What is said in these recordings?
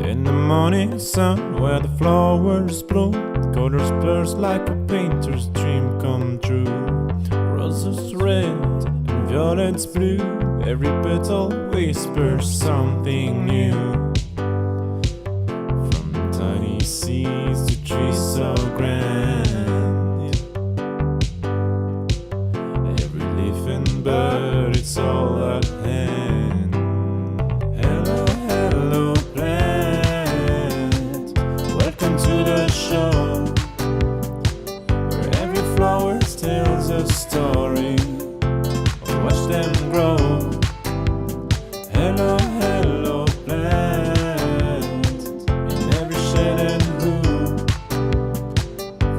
In the morning sun where the flowers bloom, colors burst like a painter's dream come true. Roses red and violets blue, every petal whispers something new. From tiny seeds to trees so grand, every leaf and bird, it's all at hand. Hello, hello plant, welcome to the show, where every flower tells a story. Watch them grow. Hello, hello plant, in every shade and hue,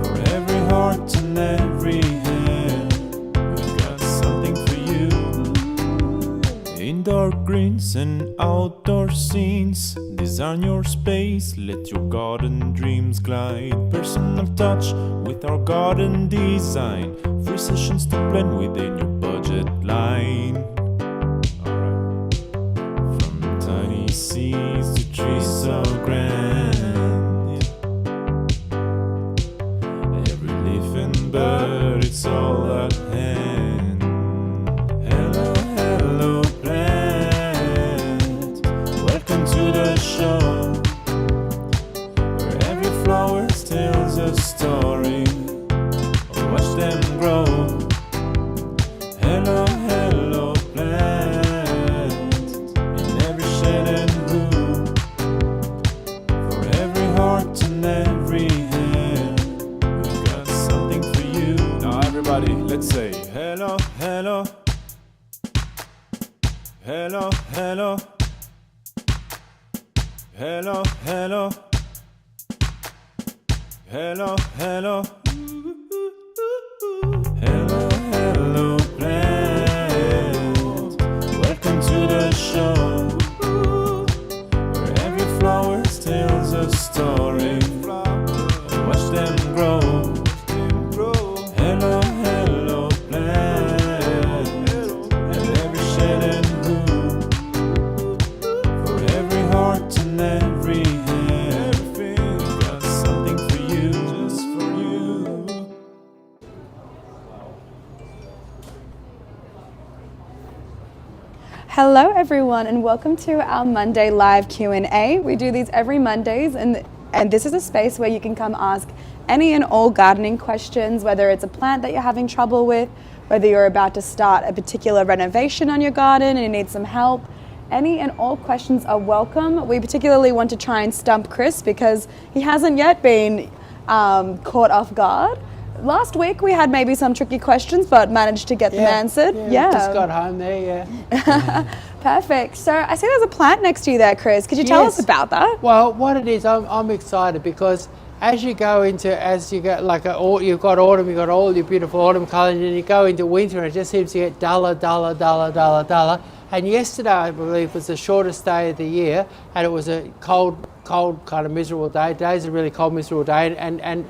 for every heart and every hand, we've got something for you. Indoor greens and outdoor scenes, design your space, let your garden dreams glide. Personal touch with our garden design, free sessions to blend within your budget line. From tiny seeds to trees so grand, every leaf and bird, it's all at hand. Hello, hello plant, welcome to the show, where every flower tells a story. Watch them grow. Hello, hello plant, in every shade and hue, for every heart and every hand, we've got something for you. Now everybody, let's say hello, hello, hello, hello, hello, hello, hello, hello. Hello, hello plant, welcome to the show, where every flower tells a story. Watch them grow. Hello, hello plant, and every shade and hue, for every heart and every hand, we've got something for you, just for you. Hello everyone and welcome to our Monday live Q&A. We do these every Mondays and this is a space where you can come ask any and all gardening questions, whether it's a plant that you're having trouble with, whether you're about to start a particular renovation on your garden and you need some help. Any and all questions are welcome. We particularly want to try and stump Chris because he hasn't yet been caught off guard. Last week we had maybe some tricky questions but managed to get them answered. Yeah, just got home there, Perfect. So I see there's a plant next to you there, Chris. Could you tell us about that? Well, what it is, I'm excited because as you go, you've got autumn, you've got all your beautiful autumn colours, and you go into winter and it just seems to get duller. And yesterday, I believe, was the shortest day of the year, and it was a cold kind of miserable day. Today's a really cold, miserable day, and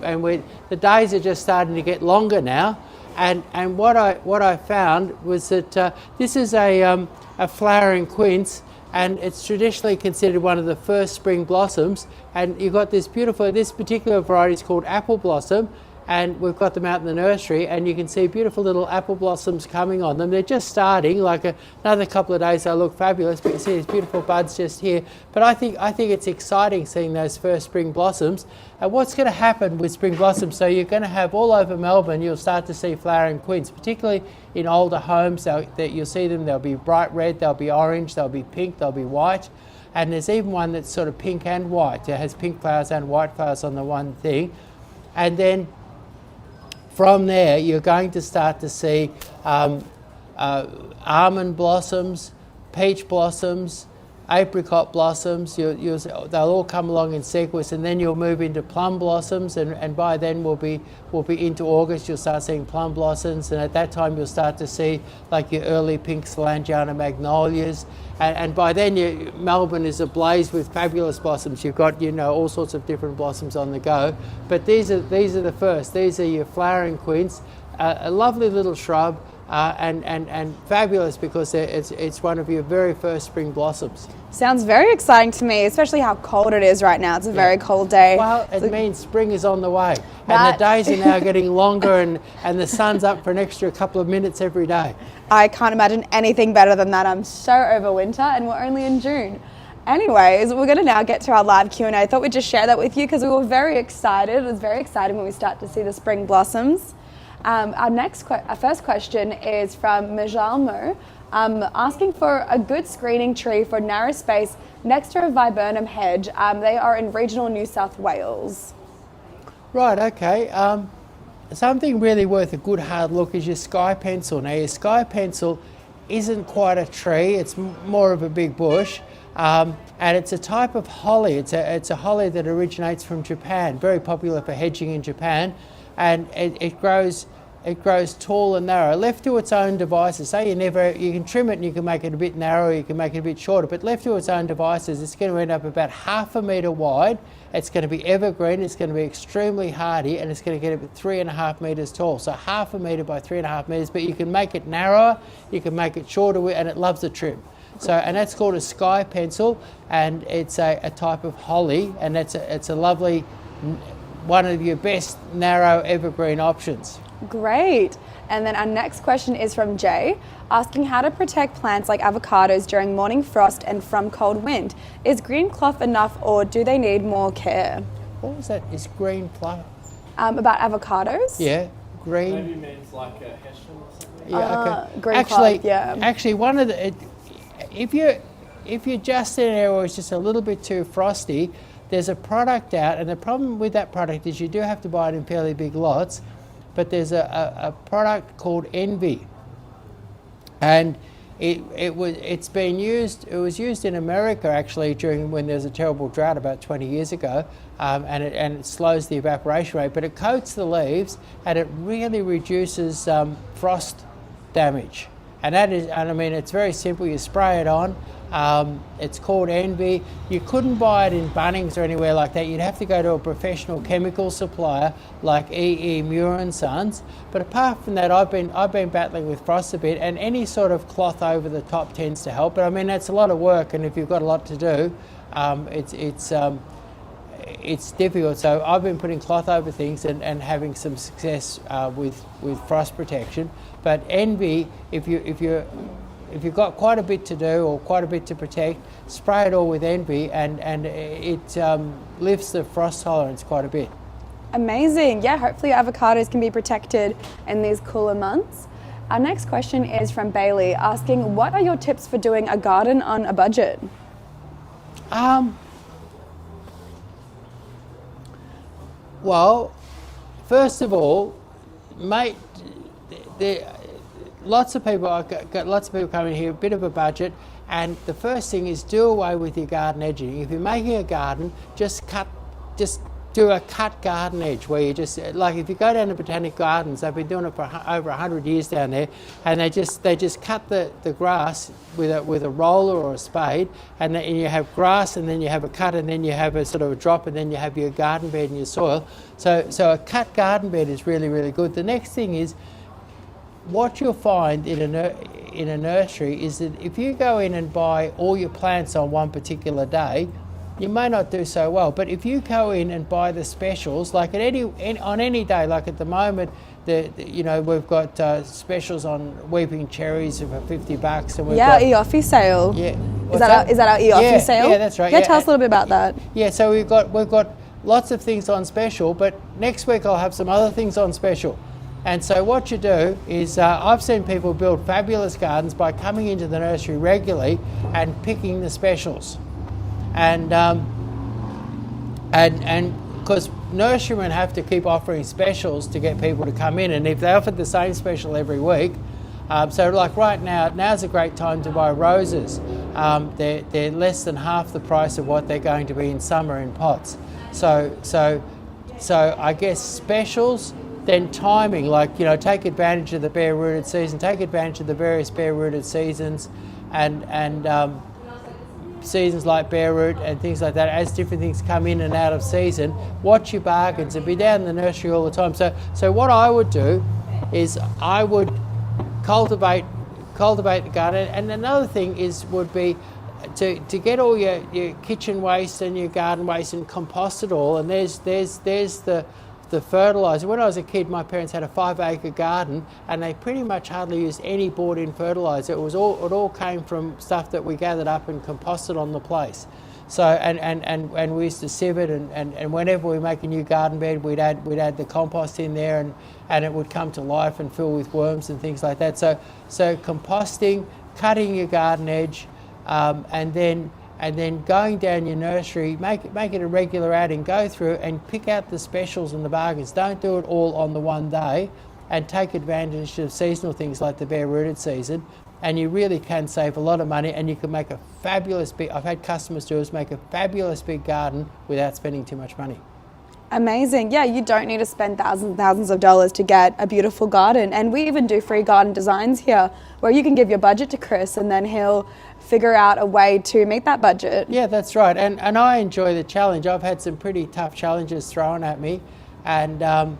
the days are just starting to get longer now. And what I found was that this is a flowering quince, and it's traditionally considered one of the first spring blossoms. And you've got this particular variety is called apple blossom, and we've got them out in the nursery, and you can see beautiful little apple blossoms coming on them. They're just starting, like another couple of days they'll look fabulous, but you see these beautiful buds just here. But I think it's exciting seeing those first spring blossoms. And what's going to happen with spring blossoms, so you're going to have all over Melbourne, you'll start to see flowering quince, particularly in older homes, that you'll see them, they'll be bright red, they'll be orange, they'll be pink, they'll be white. And there's even one that's sort of pink and white. It has pink flowers and white flowers on the one thing. And then from there, you're going to start to see almond blossoms, peach blossoms, apricot blossoms. They'll all come along in sequence, and then you'll move into plum blossoms, and by then we'll be into August. You'll start seeing plum blossoms, and at that time you'll start to see like your early pink Solangiana magnolias, and by then Melbourne is ablaze with fabulous blossoms. You've got all sorts of different blossoms on the go, but these are the first. These are your flowering quince, a lovely little shrub. and fabulous because it's one of your very first spring blossoms. Sounds very exciting to me, especially how cold it is right now. It's a very cold day. Well, it means spring is on the way. And That- the days are now getting longer and the sun's up for an extra couple of minutes every day. I can't imagine anything better than that. I'm so over winter and we're only in June. Anyways, we're going to now get to our live Q&A. I thought we'd just share that with you because we were very excited. It was very exciting when we start to see the spring blossoms. Our first question is from Majal Mo, asking for a good screening tree for narrow space next to a viburnum hedge. They are in regional New South Wales. Right, okay. Something really worth a good hard look is your sky pencil. Now, your sky pencil isn't quite a tree, it's more of a big bush. And it's a type of holly. It's a holly that originates from Japan, very popular for hedging in Japan. And it grows tall and narrow. Left to its own devices, say you can trim it and you can make it a bit narrower, you can make it a bit shorter, but left to its own devices, it's going to end up about 1/2 metre wide. It's going to be evergreen, it's going to be extremely hardy, and it's going to get about 3.5 metres tall. So 1/2 metre by 3.5 metres, but you can make it narrower, you can make it shorter, and it loves the trim. So, and that's called a sky pencil, and it's a type of holly, and it's a lovely, one of your best narrow evergreen options. Great. And then our next question is from Jay, asking how to protect plants like avocados during morning frost and from cold wind. Is green cloth enough or do they need more care? What was that? Is green cloth? About avocados? Yeah, green. Maybe means like a hessian or something. Yeah, okay. green actually, cloth, yeah. Actually, one of the if you're just in an area where it's just a little bit too frosty, there's a product out, and the problem with that product is you do have to buy it in fairly big lots. But there's a product called Envy, and it was used in America actually during when there was a terrible drought about 20 years ago, and it slows the evaporation rate, but it coats the leaves and it really reduces frost damage. And I mean, it's very simple. You spray it on. It's called Envy. You couldn't buy it in Bunnings or anywhere like that. You'd have to go to a professional chemical supplier like E.E. Muir & Sons. But apart from that, I've been battling with frost a bit, and any sort of cloth over the top tends to help. But I mean, that's a lot of work, and if you've got a lot to do, it's difficult. So I've been putting cloth over things and having some success with frost protection. But Envy, if you've got quite a bit to do or quite a bit to protect, spray it all with Envy, and it lifts the frost tolerance quite a bit. Amazing. Yeah, hopefully avocados can be protected in these cooler months. Our next question is from Bailey, asking, what are your tips for doing a garden on a budget? Well, first of all, mate, lots of people, I've got lots of people coming here, a bit of a budget, and the first thing is do away with your garden edging. If you're making a garden, just do a cut garden edge where you just, like if you go down to Botanic Gardens, they've been doing it for over 100 years down there, and they just cut the grass with a roller or a spade, and you have grass, and then you have a cut, and then you have a sort of a drop, and then you have your garden bed and your soil. So a cut garden bed is really, really good. The next thing is, what you'll find in a nursery is that if you go in and buy all your plants on one particular day, you may not do so well. But if you go in and buy the specials, like on any day, like at the moment, we've got specials on weeping cherries for $50, and we've got EOFI sale. Yeah, Is that our EOFI sale? Yeah, that's right. Yeah, tell us a little bit about that. Yeah, so we've got lots of things on special, but next week I'll have some other things on special. And so what you do is, I've seen people build fabulous gardens by coming into the nursery regularly and picking the specials. And because nurserymen have to keep offering specials to get people to come in, and if they offered the same special every week, so like right now's a great time to buy roses. They're less than half the price of what they're going to be in summer in pots. So I guess specials. Then timing, like, take advantage of the bare-rooted season, take advantage of the various bare-rooted seasons, and seasons like bare root and things like that. As different things come in and out of season, watch your bargains and be down in the nursery all the time. So what I would do is I would cultivate the garden. And another thing would be to get all your kitchen waste and your garden waste and compost it all. And there's the fertiliser. When I was a kid, my parents had a 5-acre garden, and they pretty much hardly used any bought-in fertiliser. It all came from stuff that we gathered up and composted on the place. So and we used to sieve it, and whenever we make a new garden bed, we'd add the compost in there, and it would come to life and fill with worms and things like that. So composting, cutting your garden edge, and then going down your nursery, make it a regular outing. Go through and pick out the specials and the bargains. Don't do it all on the one day, and take advantage of seasonal things like the bare-rooted season. And you really can save a lot of money, and you can make a fabulous big, I've had customers do is make a fabulous big garden without spending too much money. Amazing. Yeah, you don't need to spend thousands and thousands of dollars to get a beautiful garden. And we even do free garden designs here, where you can give your budget to Chris, and then he'll figure out a way to meet that budget. Yeah, that's right. And I enjoy the challenge. I've had some pretty tough challenges thrown at me, and I've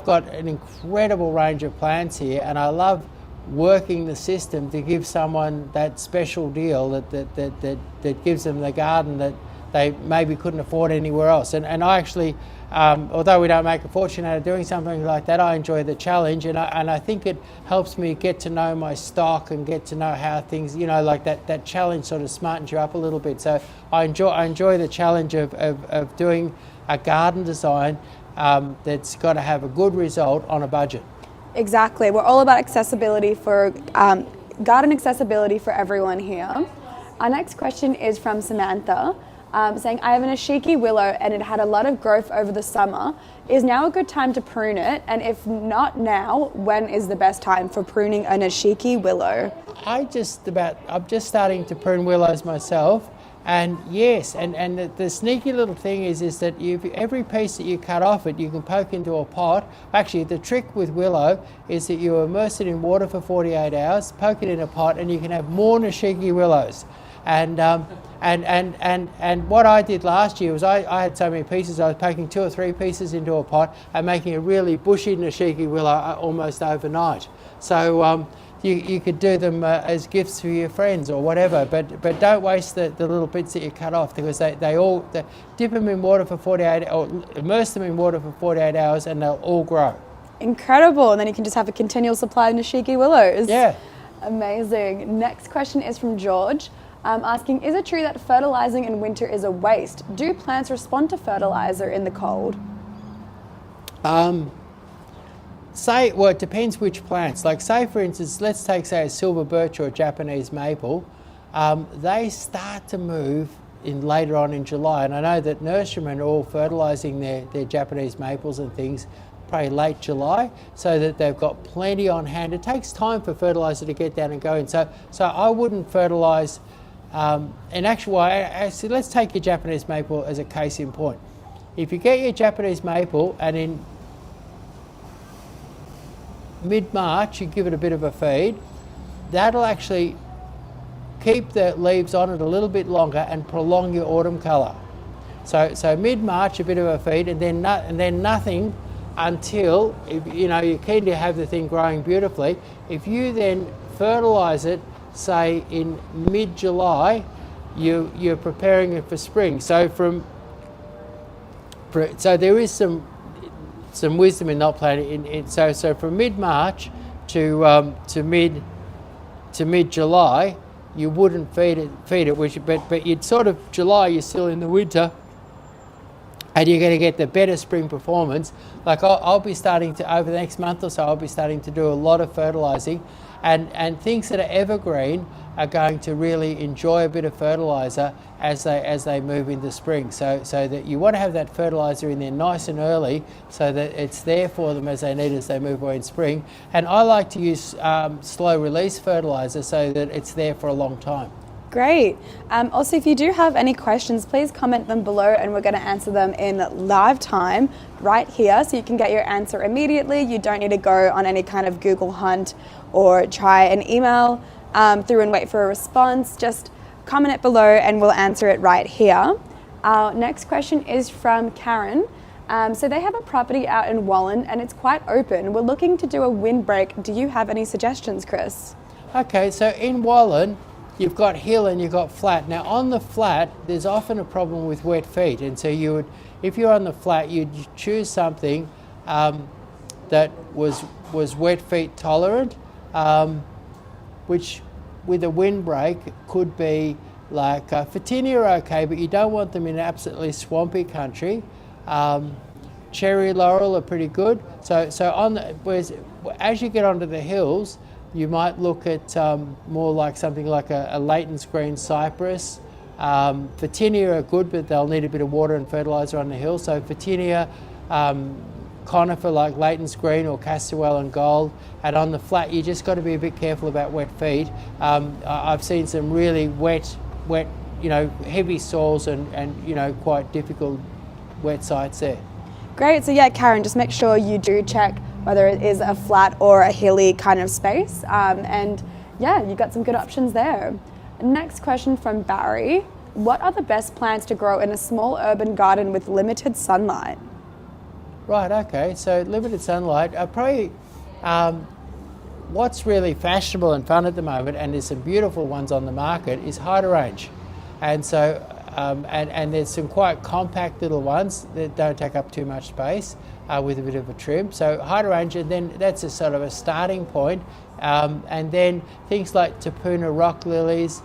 got an incredible range of plants here, and I love working the system to give someone that special deal that gives them the garden that they maybe couldn't afford anywhere else. And I actually, although we don't make a fortune out of doing something like that, I enjoy the challenge, and I think it helps me get to know my stock and get to know how things, like that challenge sort of smartens you up a little bit. So I enjoy the challenge of doing a garden design that's got to have a good result on a budget. Exactly. We're all about accessibility for garden accessibility for everyone here. Our next question is from Samantha, saying, I have an Ashiki willow and it had a lot of growth over the summer. Is now a good time to prune it? And if not now, when is the best time for pruning an Ashiki willow? I'm just starting to prune willows myself. And yes, and the sneaky little thing is that every piece that you cut off it, you can poke into a pot. Actually, the trick with willow is that you immerse it in water for 48 hours, poke it in a pot, and you can have more Nishiki willows. And what I did last year was I had so many pieces, I was poking 2 or 3 pieces into a pot and making a really bushy Nishiki willow almost overnight. So you could do them as gifts for your friends or whatever, but don't waste the little bits that you cut off, because they all dip them in water for 48, or immerse them in water for 48 hours, and they'll all grow. Incredible. And then you can just have a continual supply of Nishiki willows. Yeah. Amazing. Next question is from George, asking, is it true that fertilizing in winter is a waste? Do plants respond to fertilizer in the cold? It depends which plants. Like, say for instance, let's take a silver birch or a Japanese maple. They start to move later on in July, and I know that nurserymen are all fertilising their Japanese maples and things probably late July, so that they've got plenty on hand. It takes time for fertiliser to get down and go in. So I wouldn't fertilise. Actually, let's take your Japanese maple as a case in point. If you get your Japanese maple and in mid-March you give it a bit of a feed, that'll actually keep the leaves on it a little bit longer and prolong your autumn colour. So mid-March a bit of a feed, and then nothing until you're keen to have the thing growing beautifully. If you then fertilise it, say in mid-July, you're preparing it for spring. So there is some wisdom in not planting in. So from mid-March to mid-July, you wouldn't feed it. But you'd sort of July, you're still in the winter, and you're going to get the better spring performance. Like I'll be starting to, over the next month or so, I'll be starting to do a lot of fertilising, and things that are evergreen are going to really enjoy a bit of fertiliser as they move into spring. So that you want to have that fertiliser in there nice and early, so that it's there for them as they need as they move away in spring. And I like to use slow release fertiliser so that it's there for a long time. Great. Also, if you do have any questions, please comment them below, and we're going to answer them in live time right here, so you can get your answer immediately. You don't need to go on any kind of Google hunt or try an email through and wait for a response. Just comment it below and we'll answer it right here. Our next question is from Karen, So they have a property out in Wallen and it's quite open. We're looking to do a windbreak. Do you have any suggestions, Chris? Okay, so in Wallen, you've got hill and you've got flat. Now on the flat, there's often a problem with wet feet, and so you would, if you're on the flat, you'd choose something that was wet feet tolerant, which with a windbreak could be like Photinia are okay, but you don't want them in absolutely swampy country. Cherry laurel are pretty good. So on the, as you get onto the hills, you might look at more like something like a Leighton's green cypress. Photinia are good, but they'll need a bit of water and fertiliser on the hill. So Photinia, conifer like Leighton's green or Castorwell and gold. And on the flat, you just got to be a bit careful about wet feet. I've seen some really wet, heavy soils and quite difficult wet sites there. Great. So yeah, Karen, just make sure you do check whether it is a flat or a hilly kind of space. And yeah, you've got some good options there. Next question from Barry. What are the best plants to grow in a small urban garden with limited sunlight? Right, okay, so limited sunlight. Probably what's really fashionable and fun at the moment, and there's some beautiful ones on the market, is hydrangea. And so, and there's some quite compact little ones that don't take up too much space with a bit of a trim. So hydrangea, then that's a sort of a starting point. And then things like Tapuna rock lilies,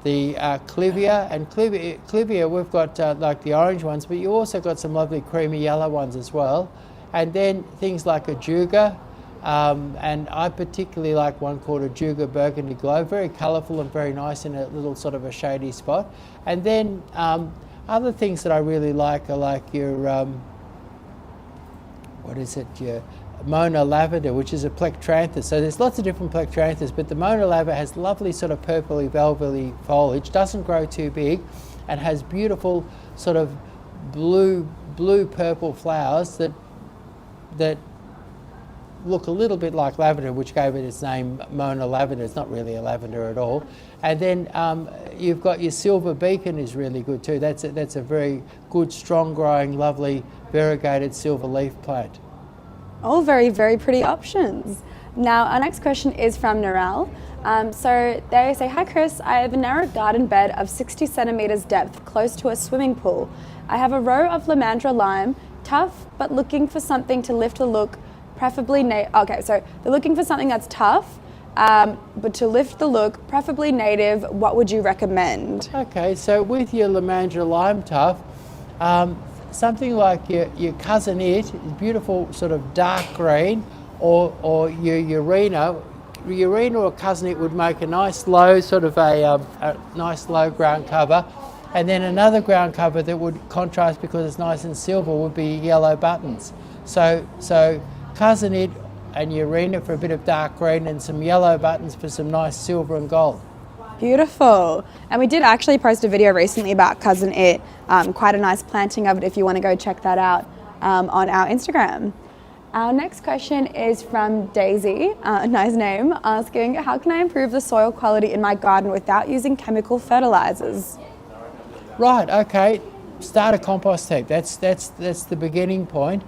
the clivia, and clivia we've got like the orange ones, but you also got some lovely creamy yellow ones as well. And then things like ajuga, and I particularly like one called ajuga burgundy glow, very colourful and very nice in a little sort of a shady spot. And then other things that I really like are like your, your Mona lavender, which is a plectranthus. So there's lots of different plectranthus, but the Mona lavender has lovely sort of purpley velvety foliage, doesn't grow too big, and has beautiful sort of blue purple flowers that look a little bit like lavender, which gave it its name Mona lavender. It's not really a lavender at all. And then you've got your silver beacon is really good too. That's a very good, strong growing, lovely variegated silver leaf plant. All very, very pretty options. Now, our next question is from Narelle. So they say, hi Chris, I have a narrow garden bed of 60 centimetres depth close to a swimming pool. I have a row of Lomandra lime, tough, but looking for something to lift the look, preferably okay, so they're looking for something that's tough, but to lift the look, preferably native. What would you recommend? Okay, so with your Lomandra lime tough, something like your Cousin It, beautiful sort of dark green, or your Urena or Cousin It would make a nice low sort of a nice low ground cover, and then another ground cover that would contrast because it's nice and silver would be yellow buttons. So Cousin It and Urena for a bit of dark green, and some yellow buttons for some nice silver and gold. Beautiful. And we did actually post a video recently about Cousin It, quite a nice planting of it if you want to go check that out on our Instagram. Our next question is from Daisy, a nice name, asking, how can I improve the soil quality in my garden without using chemical fertilizers? Right, okay, start a compost heap. That's the beginning point.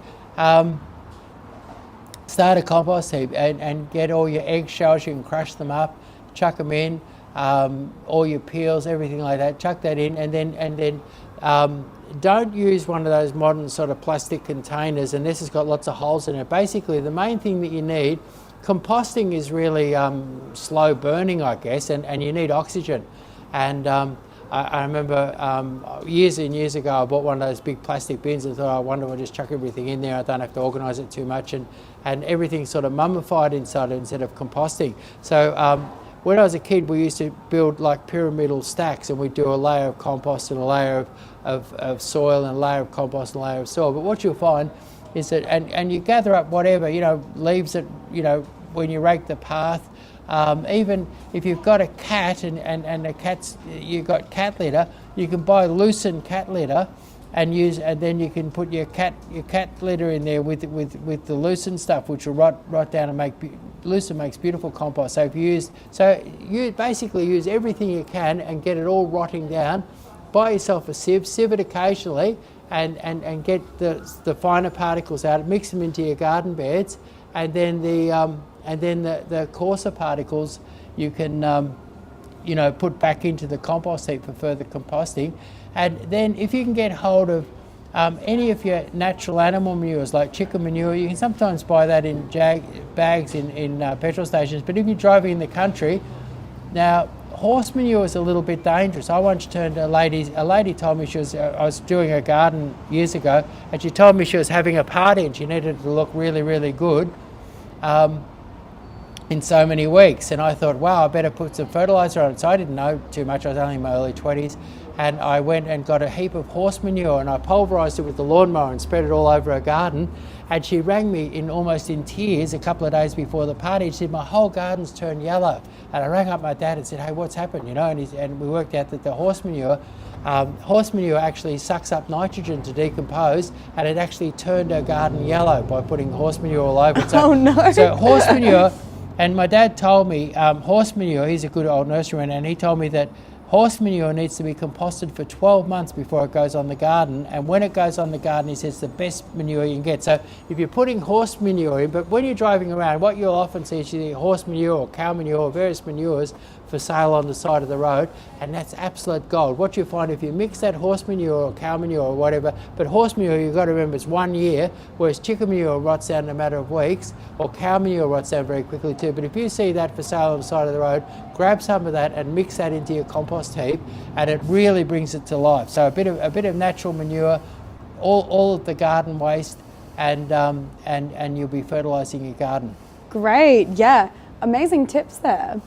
Start a compost heap and get all your eggshells, you can crush them up, chuck them in, all your peels, everything like that, chuck that in, and then don't use one of those modern sort of plastic containers, and this has got lots of holes in it. Basically, the main thing that you need, composting is really slow burning, I guess, and you need oxygen. And I remember years and years ago, I bought one of those big plastic bins and thought, I wonder if I just chuck everything in there, I don't have to organise it too much, and everything sort of mummified inside it instead of composting. So when I was a kid, we used to build like pyramidal stacks, and we'd do a layer of compost and a layer of soil and a layer of compost and a layer of soil. But what you'll find is that, and you gather up whatever, leaves that, when you rake the path, even if you've got a cat and the cat's, you've got cat litter, you can buy loosened cat litter and then you can put your cat litter in there with the loosened stuff, which will rot down and loosen makes beautiful compost. So you basically use everything you can and get it all rotting down. Buy yourself a sieve it occasionally, and get the finer particles out, mix them into your garden beds, and then the coarser particles you can put back into the compost heap for further composting. And then if you can get hold of any of your natural animal manures like chicken manure, you can sometimes buy that in bags in petrol stations. But if you're driving in the country, now horse manure is a little bit dangerous. I once turned a lady told me I was doing a garden years ago, and she told me she was having a party and she needed to look really, really good in so many weeks. And I thought, wow, I better put some fertilizer on it. So I didn't know too much. I was only in my early 20s. And I went and got a heap of horse manure and I pulverised it with the lawnmower and spread it all over her garden. And she rang me almost in tears a couple of days before the party. She said, my whole garden's turned yellow. And I rang up my dad and said, hey, what's happened? And we worked out that the horse manure actually sucks up nitrogen to decompose, and it actually turned her garden yellow by putting horse manure all over it. So, oh no! So horse manure, and my dad told me horse manure. He's a good old nurseryman, and he told me that horse manure needs to be composted for 12 months before it goes on the garden, and when it goes on the garden, he says the best manure you can get. So if you're putting horse manure in, but when you're driving around, what you'll often see is you see horse manure or cow manure or various manures for sale on the side of the road, and that's absolute gold. What you find if you mix that horse manure or cow manure or whatever, but horse manure, you've got to remember it's 1 year, whereas chicken manure rots down in a matter of weeks, or cow manure rots down very quickly too. But if you see that for sale on the side of the road, grab some of that and mix that into your compost heap, and it really brings it to life. So a bit of natural manure, all of the garden waste, and you'll be fertilising your garden. Great, yeah, amazing tips there.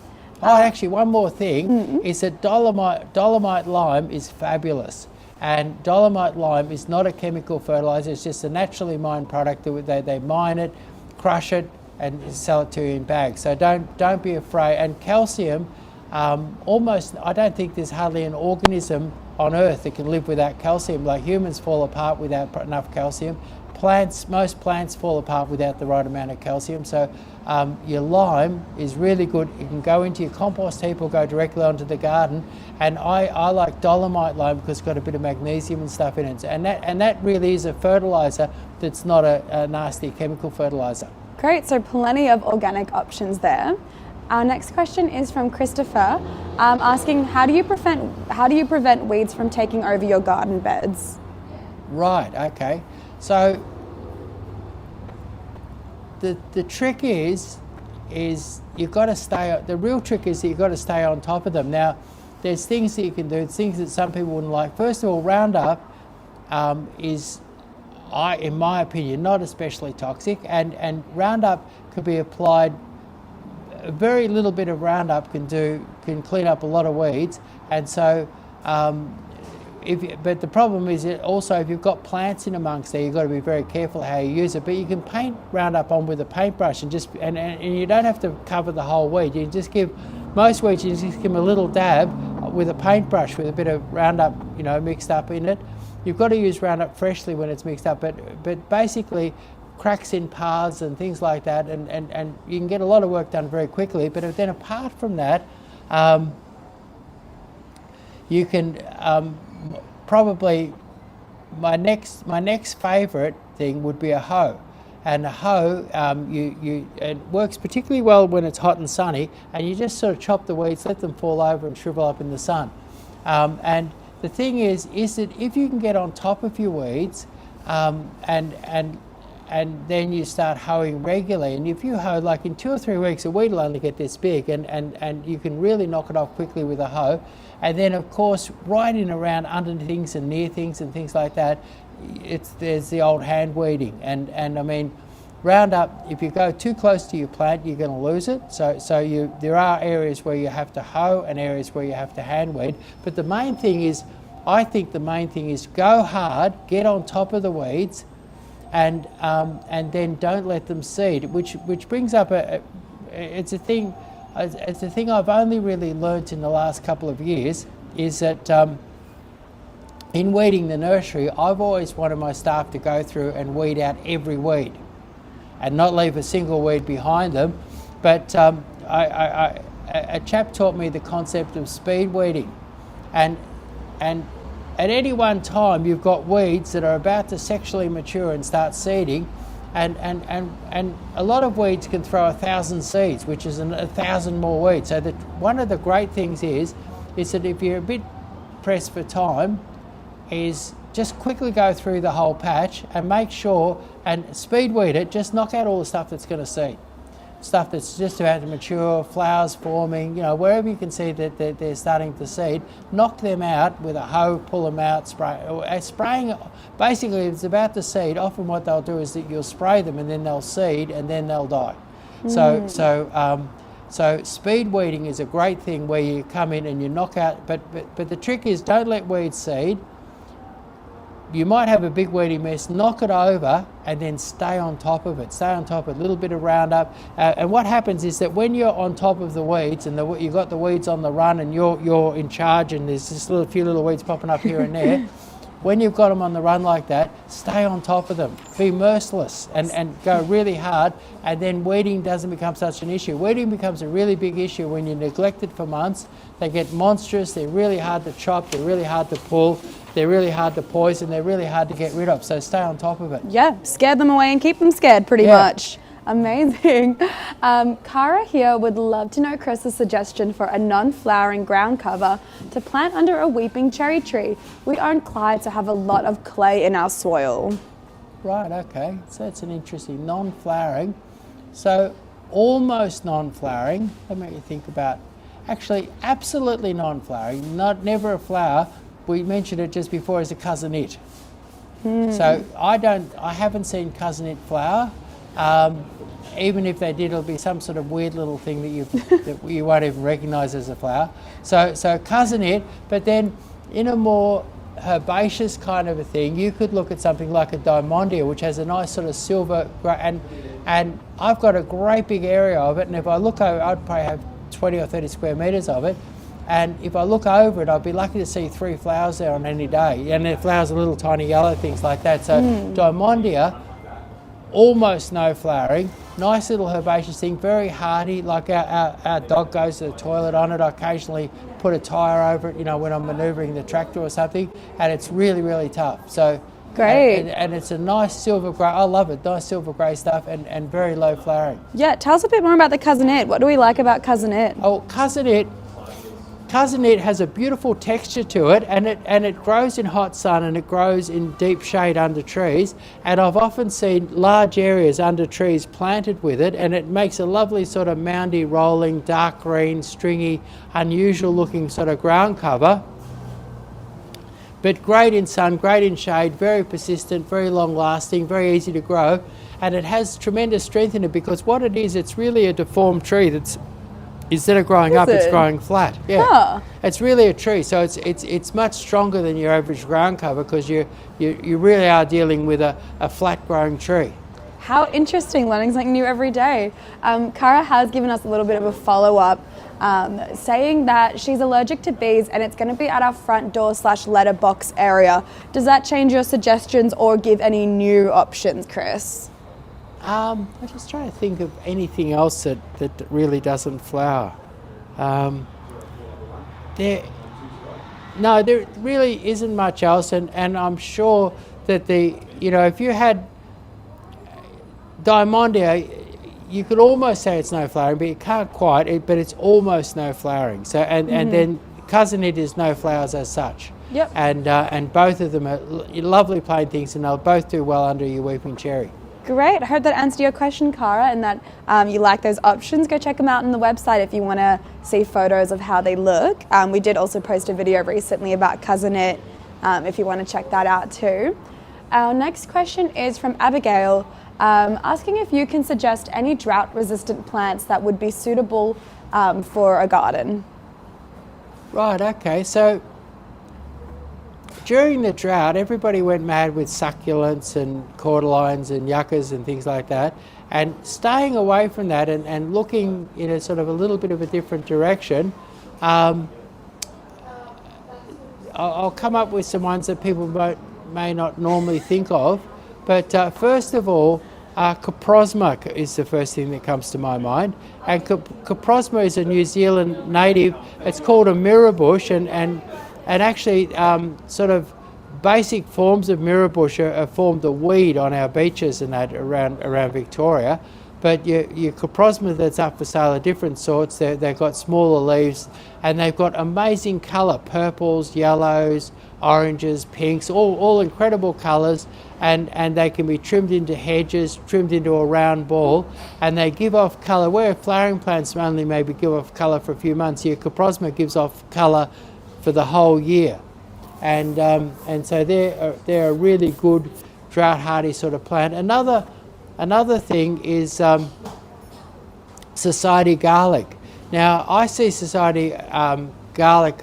Oh, actually, one more thing is that dolomite lime is fabulous. And dolomite lime is not a chemical fertilizer, it's just a naturally mined product. They mine it, crush it, and sell it to you in bags. So don't be afraid. And calcium, I don't think there's hardly an organism on earth that can live without calcium. Like humans fall apart without enough calcium. Most plants fall apart without the right amount of calcium. So your lime is really good. It can go into your compost heap or go directly onto the garden. And I like dolomite lime because it's got a bit of magnesium and stuff in it. And that really is a fertilizer that's not a nasty chemical fertilizer. Great, so plenty of organic options there. Our next question is from Christopher, asking how do you prevent weeds from taking over your garden beds? Right, okay. So the trick is you've got to stay. The real trick is that you've got to stay on top of them. Now, there's things that you can do, things that some people wouldn't like. First of all, Roundup is, in my opinion, not especially toxic, and Roundup could be applied. A very little bit of Roundup can clean up a lot of weeds, and so. But the problem is that also if you've got plants in amongst there, you've got to be very careful how you use it. But you can paint Roundup on with a paintbrush and you don't have to cover the whole weed. You can just give most weeds, you just give them a little dab with a paintbrush with a bit of Roundup, mixed up in it. You've got to use Roundup freshly when it's mixed up, but basically cracks in paths and things like that, and you can get a lot of work done very quickly. But then apart from that, you can probably my next favourite thing would be a hoe, and a hoe it works particularly well when it's hot and sunny, and you just sort of chop the weeds, let them fall over and shrivel up in the sun. And the thing is that if you can get on top of your weeds, and then you start hoeing regularly, and if you hoe like in 2 or 3 weeks, a weed will only get this big, and you can really knock it off quickly with a hoe. And then of course right in around under things and near things and things like that, there's the old hand weeding, and I mean Roundup, if you go too close to your plant, you're going to lose it. So there are areas where you have to hoe and areas where you have to hand weed. But I think the main thing is go hard, get on top of the weeds, and then don't let them seed. Which brings up it's a thing I've only really learnt in the last couple of years, is that in weeding the nursery, I've always wanted my staff to go through and weed out every weed and not leave a single weed behind them. But a chap taught me the concept of speed weeding, and at any one time you've got weeds that are about to sexually mature and start seeding, and a lot of weeds can throw 1,000 seeds, which is 1,000 more weeds. So one of the great things is that if you're a bit pressed for time, is just quickly go through the whole patch and make sure, and speed weed it, just knock out all the stuff that's going to seed. Stuff that's just about to mature, flowers forming, wherever you can see that they're starting to seed, knock them out with a hoe, pull them out, spraying. Basically, if it's about to seed, often what they'll do is that you'll spray them and then they'll seed and then they'll die. So speed weeding is a great thing where you come in and you knock out, but the trick is don't let weeds seed. You might have a big weedy mess, knock it over and then stay on top of it. Stay on top of it, a little bit of Roundup. And what happens is that when you're on top of the weeds and you've got the weeds on the run and you're in charge and there's just a few little weeds popping up here and there, when you've got them on the run like that, stay on top of them. Be merciless and go really hard, and then weeding doesn't become such an issue. Weeding becomes a really big issue when you neglect it for months. They get monstrous, they're really hard to chop, they're really hard to pull, they're really hard to poison, they're really hard to get rid of, so stay on top of it. Yeah, scare them away and keep them scared pretty much. Amazing. Cara here would love to know Chris's suggestion for a non-flowering ground cover to plant under a weeping cherry tree. We are in Clyde, so have a lot of clay in our soil. Right, okay, so it's an interesting non-flowering. So almost non-flowering, let me think about, actually absolutely non-flowering, never a flower. We mentioned it just before as a cousin-it. So I haven't seen cousin-it flower. Even if they did, it'll be some sort of weird little thing that you won't even recognise as a flower. So cousin-it, but then in a more herbaceous kind of a thing, you could look at something like a Diamondia, which has a nice sort of silver, and I've got a great big area of it, and if I look over, I'd probably have 20 or 30 square metres of it, and if I look over it, I'd be lucky to see 3 flowers there on any day, and the flowers are little tiny yellow things like that. So Diamondia, almost no flowering, nice little herbaceous thing, very hardy, like our dog goes to the toilet on it. I occasionally put a tyre over it, when I'm manoeuvring the tractor or something, and it's really, really tough. So great. And it's a nice silver grey, I love it, nice silver grey stuff, and very low flowering. Yeah, tell us a bit more about the cousin-it. What do we like about cousin-it? Oh, cousin-it has a beautiful texture to it, and it grows in hot sun and it grows in deep shade under trees, and I've often seen large areas under trees planted with it, and it makes a lovely sort of moundy, rolling, dark green, stringy, unusual looking sort of ground cover. But great in sun, great in shade, very persistent, very long lasting, very easy to grow, and it has tremendous strength in it, because what it is, it's really a deformed tree that's, instead of growing up, it's growing flat. Yeah, Huh. It's really a tree, so it's much stronger than your average ground cover, because you really are dealing with a flat growing tree. How interesting, learning something new every day. Cara has given us a little bit of a follow-up, saying that she's allergic to bees and it's going to be at our front door / letterbox area. Does that change your suggestions or give any new options, Chris? I'm just trying to think of anything else that really doesn't flower. There really isn't much else, and I'm sure that if you had Diamondia, you could almost say it's no flowering, but you can't quite, but it's almost no flowering. So and then cousin-it is no flowers as such. Yep. And both of them are lovely plain things, and they'll both do well under your weeping cherry. Great. I hope that answered your question, Cara, and that you like those options. Go check them out on the website if you want to see photos of how they look. We did also post a video recently about cousin-it, if you want to check that out too. Our next question is from Abigail, asking if you can suggest any drought-resistant plants that would be suitable for a garden. Right, okay. So during the drought, everybody went mad with succulents and cordyline and yuccas and things like that. And staying away from that and looking in a sort of a little bit of a different direction, I'll come up with some ones that people may not normally think of. But first of all, Coprosma is the first thing that comes to my mind. And Coprosma is a New Zealand native. It's called a mirror bush, and and actually sort of basic forms of mirrorbush are formed the weed on our beaches and that around Victoria. But your coprosma that's up for sale are different sorts. They've got smaller leaves and they've got amazing colour, purples, yellows, oranges, pinks, all incredible colours, and they can be trimmed into hedges, trimmed into a round ball, and they give off colour. Where flowering plants only maybe give off colour for a few months, your coprosma gives off colour for the whole year. And so they're a really good drought hardy sort of plant. Another thing is society garlic. Now I see society garlic.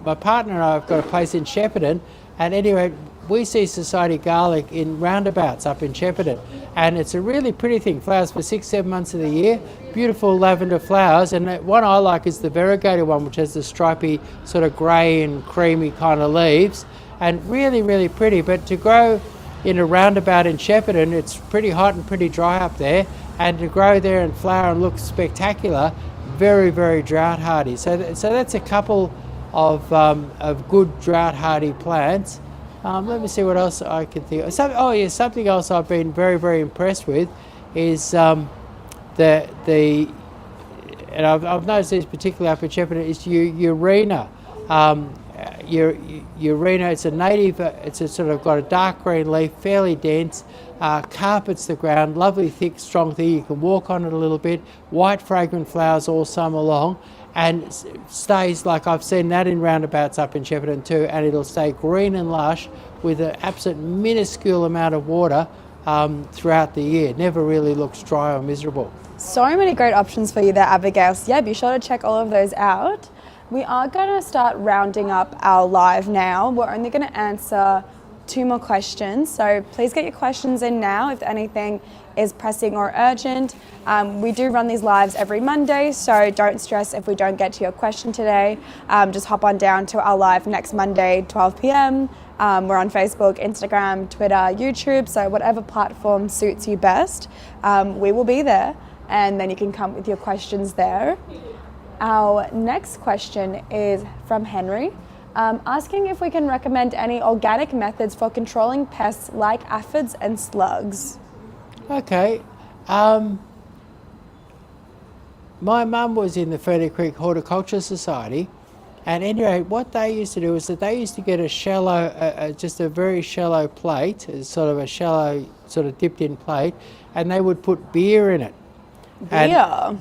My partner and I have got a place in Shepparton, and anyway, we see society garlic in roundabouts up in Shepparton, and it's a really pretty thing. Flowers for 6-7 months of the year. Beautiful lavender flowers, and one I like is the variegated one, which has the stripy sort of grey and creamy kind of leaves, and really, really pretty. But to grow in a roundabout in Shepparton, it's pretty hot and pretty dry up there, and to grow there and flower and look spectacular, very, very drought hardy. So that's a couple of good drought hardy plants. Let me see what else I can think of. Something else I've been very, very impressed with is and I've noticed this particularly up in Shepparton, is Eurena. Eurena, it's a native, it's a sort of got a dark green leaf, fairly dense, carpets the ground, lovely thick strong thing, you can walk on it a little bit, white fragrant flowers all summer long, and stays, like I've seen that in roundabouts up in Shepparton too, and it'll stay green and lush with an absolute minuscule amount of water throughout the year. Never really looks dry or miserable. So many great options for you there, Abigail. So yeah, be sure to check all of those out. We are going to start rounding up our live now. We're only going to answer 2 more questions, so please get your questions in now if anything is pressing or urgent. We do run these lives every Monday, so don't stress if we don't get to your question today. Just hop on down to our live next Monday, 12 p.m. We're on Facebook, Instagram, Twitter, YouTube, so whatever platform suits you best, we will be there, and then you can come with your questions there. Our next question is from Henry, asking if we can recommend any organic methods for controlling pests like aphids and slugs. Okay. My mum was in the Ferny Creek Horticulture Society, and anyway, what they used to do is that they used to get a shallow, just a very shallow plate, sort of a shallow, sort of dipped in plate, and they would put beer in it.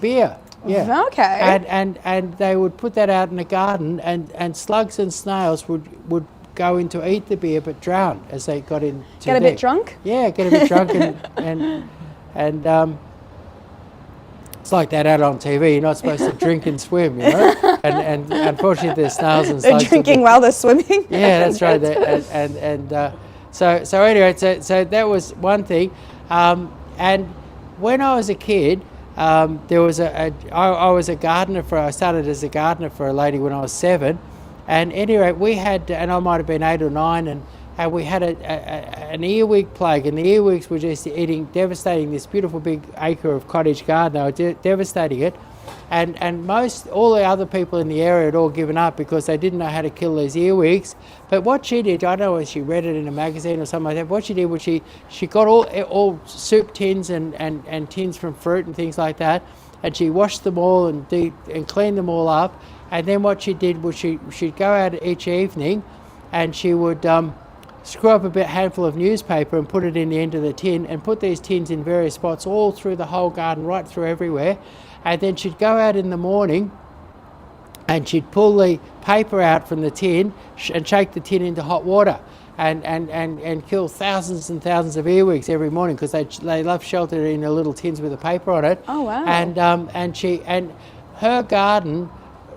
Beer. Yeah. Okay. And they would put that out in the garden, and slugs and snails would go in to eat the beer but drown as they got in. Get a bit drunk? Yeah, get a bit drunk and it's like that out on TV. You're not supposed to drink and swim, you know. And unfortunately, there's snails and slugs. They're drinking while they're swimming. Yeah, that's right. So anyway, so that was one thing. And when I was a kid, there was I was a gardener I started as a gardener for a lady when I was 7, and anyway we had, and I might have been 8 or 9, and we had an earwig plague, and the earwigs were just devastating this beautiful big acre of cottage garden. They were devastating it, and all the other people in the area had all given up because they didn't know how to kill these earwigs. But what she did, I don't know if she read it in a magazine or something like that, what she did was she got all soup tins and tins from fruit and things like that, and she washed them all and cleaned them all up. And then what she did was she'd go out each evening and she would screw up a handful of newspaper and put it in the end of the tin, and put these tins in various spots all through the whole garden, right through everywhere. And then she'd go out in the morning and she'd pull the paper out from the tin and shake the tin into hot water and kill thousands and thousands of earwigs every morning, because they love sheltered in the little tins with the paper on it. Oh wow! And her garden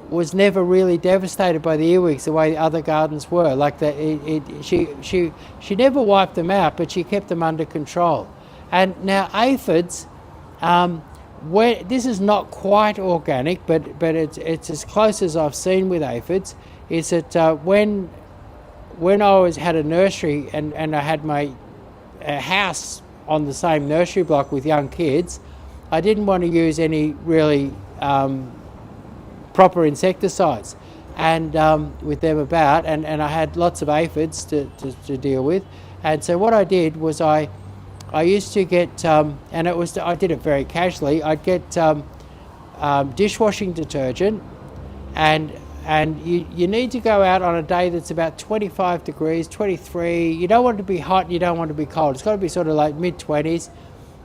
was never really devastated by the earwigs the way other gardens were. Like she never wiped them out, but she kept them under control. And now aphids. This is not quite organic, but it's as close as I've seen with aphids. Is that when I had a nursery and I had my house on the same nursery block with young kids, I didn't want to use any really proper insecticides. and with them about, and I had lots of aphids to deal with. And so what I did was I used to get, and I did it very casually, I'd get dishwashing detergent, and you need to go out on a day that's about 25 degrees, 23. You don't want it to be hot, you don't want it to be cold. It's got to be sort of like mid-20s.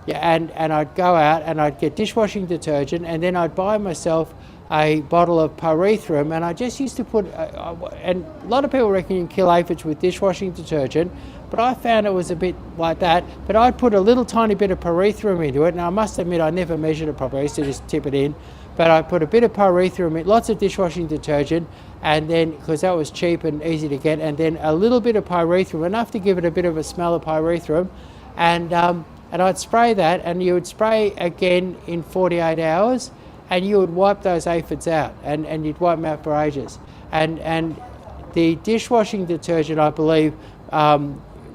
Yeah, and I'd go out and I'd get dishwashing detergent, and then I'd buy myself a bottle of pyrethrum, and I just used to put, and a lot of people reckon you can kill aphids with dishwashing detergent, but I found it was a bit like that. But I'd put a little tiny bit of pyrethrum into it, and I must admit I never measured it properly, I used to just tip it in. But I put a bit of pyrethrum in, lots of dishwashing detergent, and then, because that was cheap and easy to get, and then a little bit of pyrethrum, enough to give it a bit of a smell of pyrethrum, and I'd spray that, and you would spray again in 48 hours, and you would wipe those aphids out, and you'd wipe them out for ages. And the dishwashing detergent, I believe,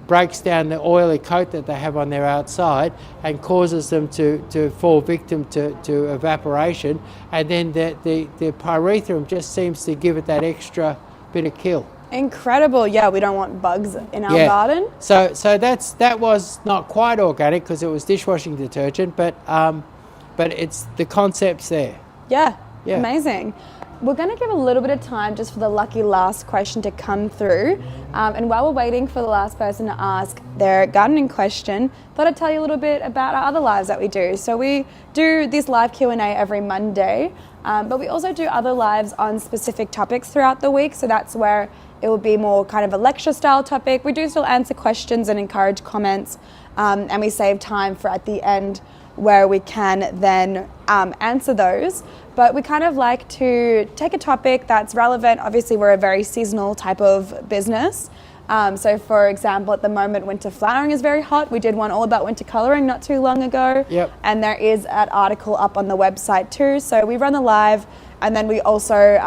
breaks down the oily coat that they have on their outside and causes them to fall victim to evaporation, and then the pyrethrum just seems to give it that extra bit of kill. Incredible. Yeah, we don't want bugs in our garden. So that was not quite organic because it was dishwashing detergent, but it's the concept's there. Yeah. Amazing. We're going to give a little bit of time just for the lucky last question to come through. And while we're waiting for the last person to ask their gardening question, thought I'd tell you a little bit about our other lives that we do. So we do this live Q&A every Monday, but we also do other lives on specific topics throughout the week. So that's where it will be more kind of a lecture style topic. We do still answer questions and encourage comments, and we save time for at the end where we can then answer those. But we kind of like to take a topic that's relevant. Obviously, we're a very seasonal type of business. So for example, at the moment, winter flowering is very hot. We did one all about winter colouring not too long ago. Yep. And there is an article up on the website too. So we run the live, and then we also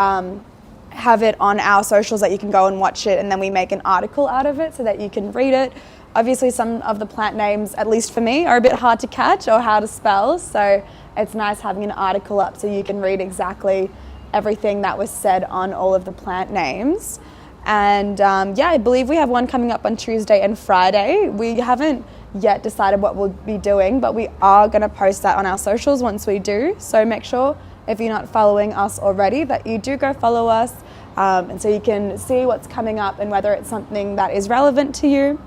have it on our socials that you can go and watch it, and then we make an article out of it so that you can read it. Obviously, some of the plant names, at least for me, are a bit hard to catch or how to spell. So it's nice having an article up so you can read exactly everything that was said on all of the plant names. And I believe we have one coming up on Tuesday and Friday. We haven't yet decided what we'll be doing, but we are going to post that on our socials once we do. So make sure, if you're not following us already, that you do go follow us, and so you can see what's coming up and whether it's something that is relevant to you.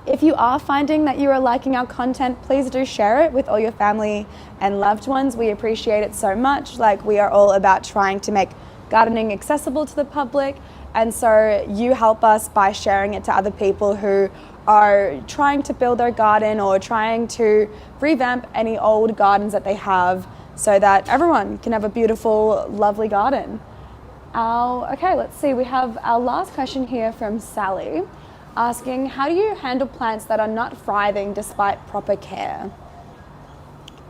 If you are finding that you are liking our content, please do share it with all your family and loved ones. We appreciate it so much. Like, we are all about trying to make gardening accessible to the public, and so you help us by sharing it to other people who are trying to build their garden or trying to revamp any old gardens that they have, so that everyone can have a beautiful, lovely garden. Okay, let's see. We have our last question here from Sally, asking, how do you handle plants that are not thriving despite proper care?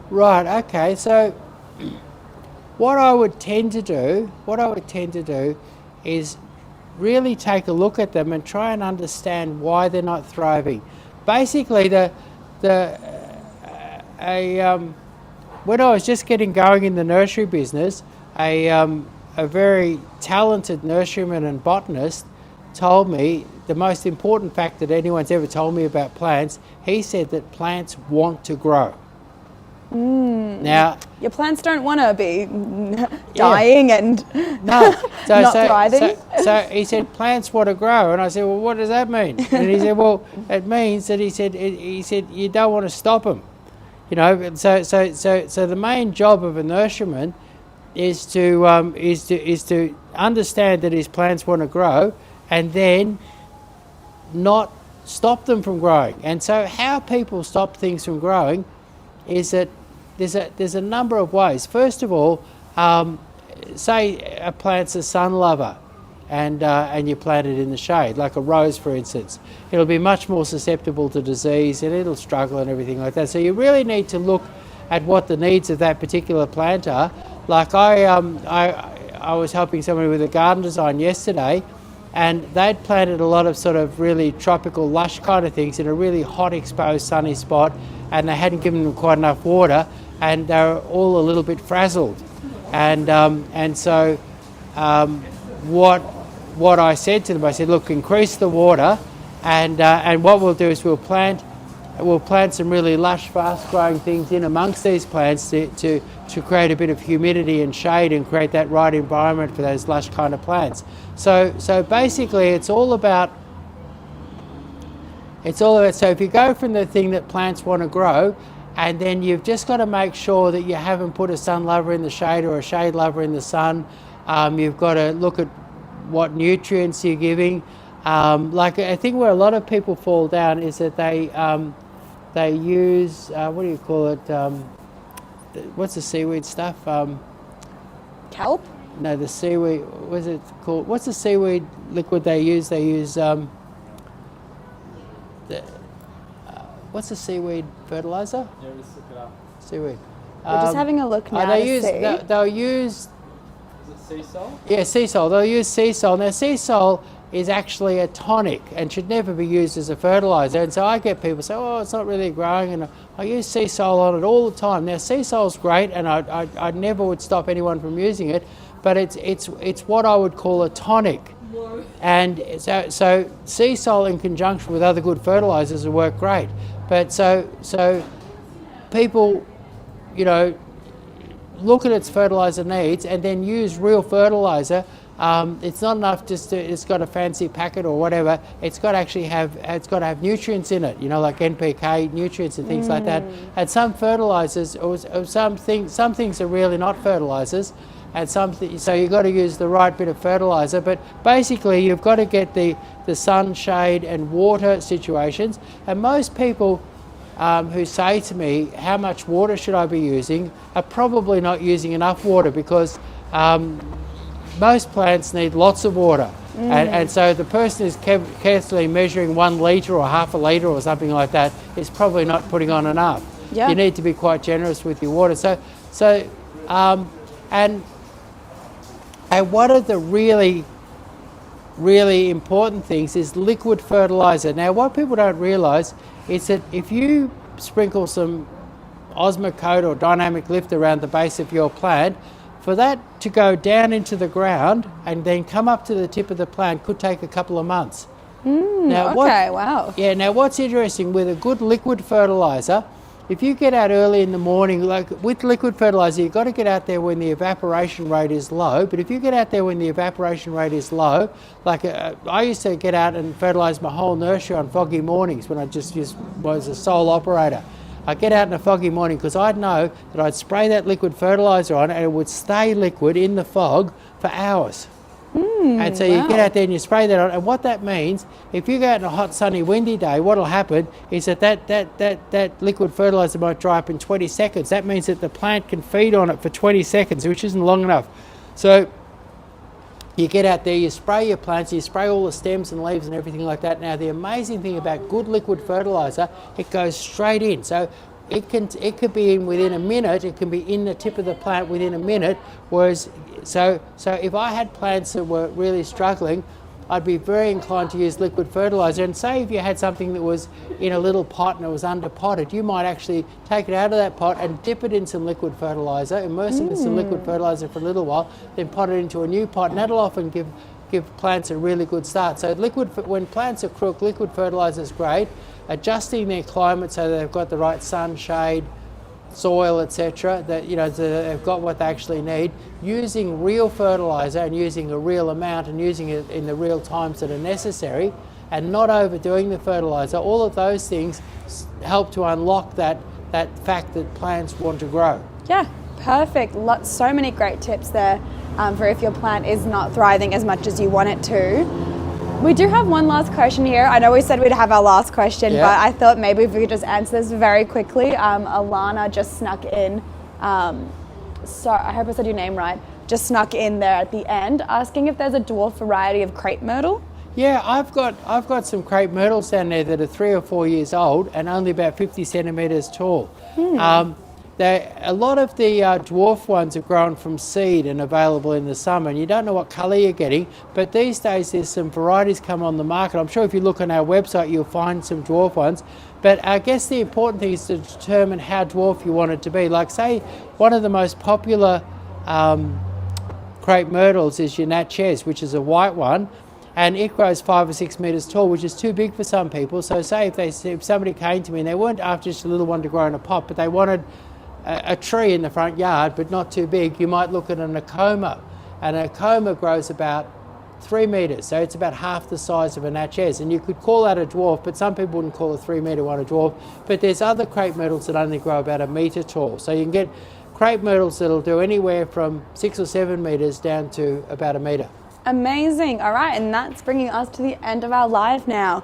Right, okay, so what I would tend to do is really take a look at them and try and understand why they're not thriving. Basically, when I was just getting going in the nursery business, a very talented nurseryman and botanist told me the most important fact that anyone's ever told me about plants. He said that plants want to grow. Now, your plants don't want to be dying and not thriving. So he said plants want to grow, and I said, well, what does that mean? And he said, well, it means that he said you don't want to stop them, you know. So the main job of a nurseryman is to understand that his plants want to grow, and then not stop them from growing. And so how people stop things from growing is that there's a number of ways. First of all, say a plant's a sun lover, and you plant it in the shade, like a rose, for instance. It'll be much more susceptible to disease, and it'll struggle and everything like that. So you really need to look at what the needs of that particular plant are. Like I was helping somebody with a garden design yesterday, and they'd planted a lot of sort of really tropical, lush kind of things in a really hot, exposed, sunny spot, and they hadn't given them quite enough water, and they were all a little bit frazzled. And so what I said to them, I said, look, increase the water, and what we'll do is we'll plant some really lush, fast-growing things in amongst these plants to create a bit of humidity and shade and create that right environment for those lush kind of plants. So basically, it's all about. So if you go from the thing that plants want to grow, and then you've just got to make sure that you haven't put a sun lover in the shade or a shade lover in the sun. You've got to look at what nutrients you're giving. Like I think where a lot of people fall down is that they use what do you call it? What's the seaweed stuff? Kelp? No, the seaweed. What's it called? What's the seaweed liquid they use? They use what's the seaweed fertilizer? Yeah, just look it up. Seaweed. We're just having a look now to see. They'll use. Is it sea salt? Yeah, sea salt. They'll use sea salt. Now, sea salt is actually a tonic and should never be used as a fertilizer. And so I get people say, oh, it's not really growing, and I use sea salt on it all the time. Now, sea salt's great, and I never would stop anyone from using it, but it's what I would call a tonic. And so sea salt in conjunction with other good fertilizers will work great. But so people, look at its fertilizer needs and then use real fertilizer. It's not enough just it's got a fancy packet or whatever. It's got to have nutrients in it, like NPK nutrients and things like that. And some fertilizers or some things are really not fertilizers, and so you've got to use the right bit of fertilizer. But basically, you've got to get the sun, shade, and water situations. And most people who say to me, how much water should I be using, are probably not using enough water, because most plants need lots of water. And so the person who's carefully measuring 1 litre or half a litre or something like that is probably not putting on enough. Yeah. You need to be quite generous with your water. And one of the really, really important things is liquid fertilizer. Now, what people don't realise is that if you sprinkle some Osmocote or Dynamic Lift around the base of your plant, for that to go down into the ground and then come up to the tip of the plant could take a couple of months. Wow. Yeah, now what's interesting with a good liquid fertilizer, if you get out early in the morning, like with liquid fertilizer, you've got to get out there when the evaporation rate is low. But if you get out there when the evaporation rate is low, like I used to get out and fertilize my whole nursery on foggy mornings when I just was a sole operator. I'd get out in a foggy morning because I'd know that I'd spray that liquid fertilizer on and it would stay liquid in the fog for hours. And so you get out there and you spray that on, and what that means, if you go out on a hot, sunny, windy day, what'll happen is that liquid fertilizer might dry up in 20 seconds. That means that the plant can feed on it for 20 seconds, which isn't long enough. So you get out there, you spray your plants, you spray all the stems and leaves and everything like that. Now, the amazing thing about good liquid fertilizer, it goes straight in. So it could be in within a minute, it can be in the tip of the plant within a minute, whereas so if I had plants that were really struggling, I'd be very inclined to use liquid fertilizer. And say if you had something that was in a little pot and it was under potted, you might actually take it out of that pot and dip it in some liquid fertilizer, immerse it in some liquid fertilizer for a little while, then pot it into a new pot, and that'll often give plants a really good start. So when plants are crook, liquid fertilizer is great. Adjusting their climate so they've got the right sun, shade, soil, etc., that they've got what they actually need, using real fertilizer and using a real amount and using it in the real times that are necessary, and not overdoing the fertilizer. All of those things help to unlock that fact that plants want to grow. Yeah, perfect. So many great tips there for if your plant is not thriving as much as you want it to. We do have one last question here. I know we said we'd have our last question, but I thought maybe if we could just answer this very quickly. Alana just snuck in. So I hope I said your name right. Just snuck in there at the end, asking if there's a dwarf variety of crepe myrtle. Yeah, I've got some crepe myrtles down there that are 3 or 4 years old and only about 50 centimetres tall. A lot of the dwarf ones are grown from seed and available in the summer, and you don't know what colour you're getting, but these days there's some varieties come on the market. I'm sure if you look on our website you'll find some dwarf ones, but I guess the important thing is to determine how dwarf you want it to be. Like say one of the most popular crepe myrtles is your Natchez, which is a white one, and it grows 5 or 6 metres tall, which is too big for some people. So say if somebody came to me and they weren't after just a little one to grow in a pot, but they wanted a tree in the front yard, but not too big, you might look at an Acoma. And an Acoma grows about 3 metres, so it's about half the size of a Natchez, and you could call that a dwarf, but some people wouldn't call a 3 metre one a dwarf. But there's other crepe myrtles that only grow about 1 metre tall, so you can get crepe myrtles that'll do anywhere from 6 or 7 metres down to about 1 metre. Amazing. All right, and that's bringing us to the end of our live now.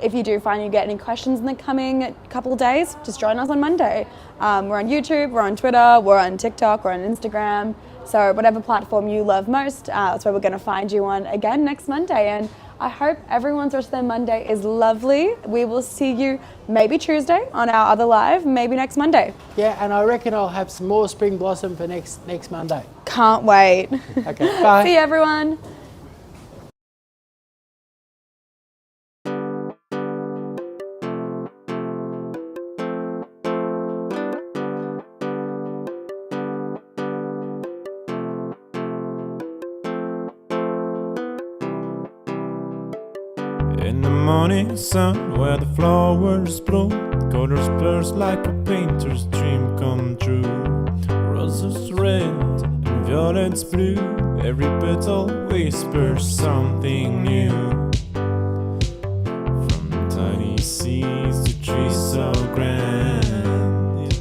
If you do find you get any questions in the coming couple of days, just join us on Monday. We're on YouTube, we're on Twitter, we're on TikTok, we're on Instagram. So whatever platform you love most, that's where we're going to find you on again next Monday. And I hope everyone's rest of their Monday is lovely. We will see you maybe Tuesday on our other live, maybe next Monday. Yeah, and I reckon I'll have some more spring blossom for next Monday. Can't wait. Okay, bye. See you, everyone. In the morning sun, where the flowers bloom, colors burst like a painter's dream come true. Roses red and violets blue, every petal whispers something new. From tiny seeds to trees so grand,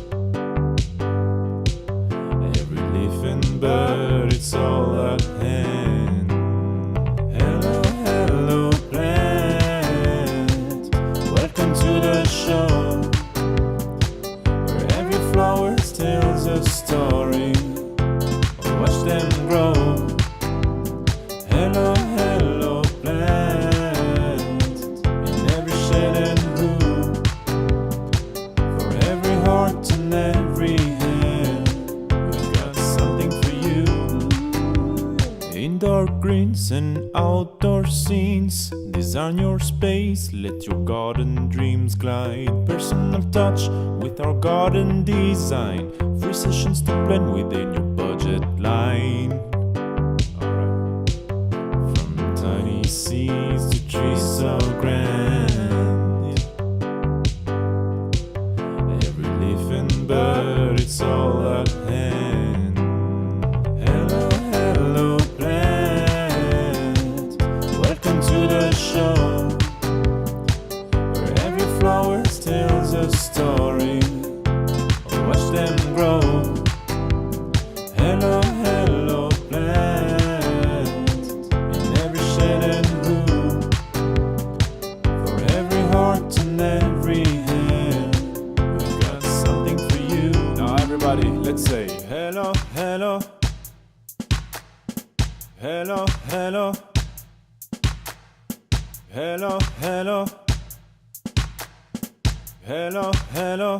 every leaf and bird, it's all at hand. Hello, hello, plant, welcome to the show, where every flower tells a story. Watch them grow. Hello, hello, plant, in every shade and hue, for every heart and every hand, we've got something for you. Indoor greens and outdoor scenes, design your space, let your garden dreams glide. Personal touch with our garden design, free sessions to blend within your budget line. Alright. From tiny seeds to trees so grand, every leaf and bird, it's all at hand. Hello, hello, plant, welcome to the show, where every flower tells a story. Watch them grow. Hello, hello, plant, in every shade and hue, for every heart and every hand, we've got something for you. Now everybody, let's say hello, hello, hello, hello, hello, hello, hello, hello.